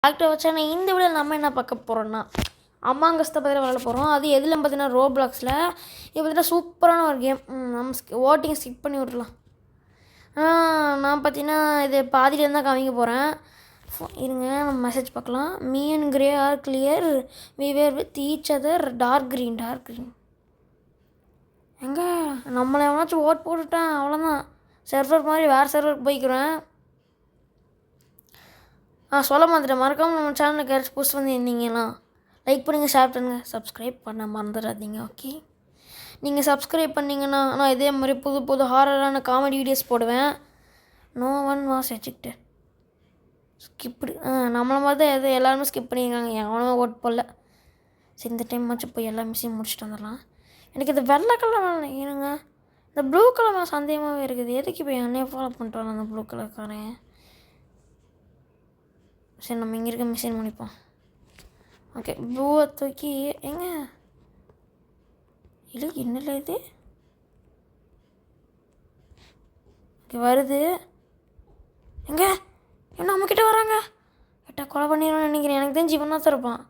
Active வச்சா நான் இந்த வீடியோ நம்ம என்ன பார்க்க போகிறோன்னா அமாங்கஸ்தை பற்றியில் விளாட போகிறோம். அது எதில் பார்த்தீங்கன்னா ரோப்ளாக்ஸில் இது பார்த்தீங்கன்னா சூப்பரான ஒரு கேம். நம்ம ஓட்டிங் ஸ்கிப் பண்ணி விட்றலாம். நான் பார்த்தீங்கன்னா இது பாதியிலேருந்து தான் காமிக்க போகிறேன். இருங்க நம்ம மெசேஜ் பார்க்கலாம். Me and grey are clear we were with each other dark green எங்கே நம்மளை எவனாச்சும் ஓட் போட்டுட்டேன் அவ்வளோதான். சர்வர் மாதிரி வேறு சர்வருக்கு போய்க்கிறேன். சொல்ல மாட்டேன். மறக்காமல் நம்ம சேனலுக்கு யாராச்சும் புதுசு வந்து இருந்தீங்கன்னா லைக் பண்ணுங்கள், ஷேர் பண்ணுங்கள், சப்ஸ்கிரைப் பண்ண மறந்துடாதீங்க. ஓகே, நீங்கள் சப்ஸ்கிரைப் பண்ணிங்கன்னா நான் இதே மாதிரி புது புது ஹாரரான காமெடி வீடியோஸ் போடுவேன். No one was ejected skipped. நம்மளை மாதிரி தான் எல்லாருமே ஸ்கிப் பண்ணியிருக்காங்க. எவனோ ஓட் போடல. சரி, இந்த டைம் வச்சு போய் எல்லா மிஷின் முடிச்சுட்டு வந்துடலாம். எனக்கு இந்த வெள்ளை கலர் இருங்க, இந்த ப்ளூ கலர் சந்தேகமாகவே இருக்குது. எதுக்கு இப்போ என்னையே ஃபாலோ பண்ணிட்டு வரலாம் அந்த ப்ளூ கலர்காரன்? சரி, நம்ம இங்கே இருக்க மிஷின் முடிப்போம். ஓகே, ப்ளூவை தூக்கி எங்க இல்லை என்னல இது ஓகே வருது. எங்க என்ன நம்மக்கிட்ட வராங்க? கிட்ட கொலை பண்ணிடுவோம்னு நினைக்கிறேன். எனக்கு தெரிஞ்சு இவன் தான் இருப்பான்.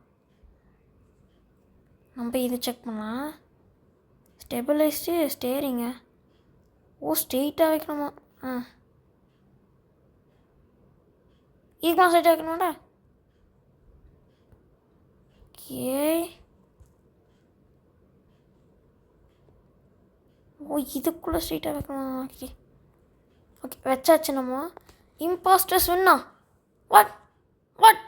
நம்ம போய் இது செக் பண்ணலாம். ஸ்டெபிளைஸ்டு ஸ்டேரிங்க. ஓ, ஸ்ட்ரெயிட்டாக வைக்கணுமா? இதுக்கெலாம் ஸ்ட்ரெயிட்டாக வைக்கணுமாடா? ஓகே, ஓ இதுக்குள்ளே ஸ்ட்ரெயிட்டாக வைக்கணுமா? ஓகே ஓகே வச்சாச்சு. நம்ம இம்பாஸ்டர்ஸ் வின்னா. What what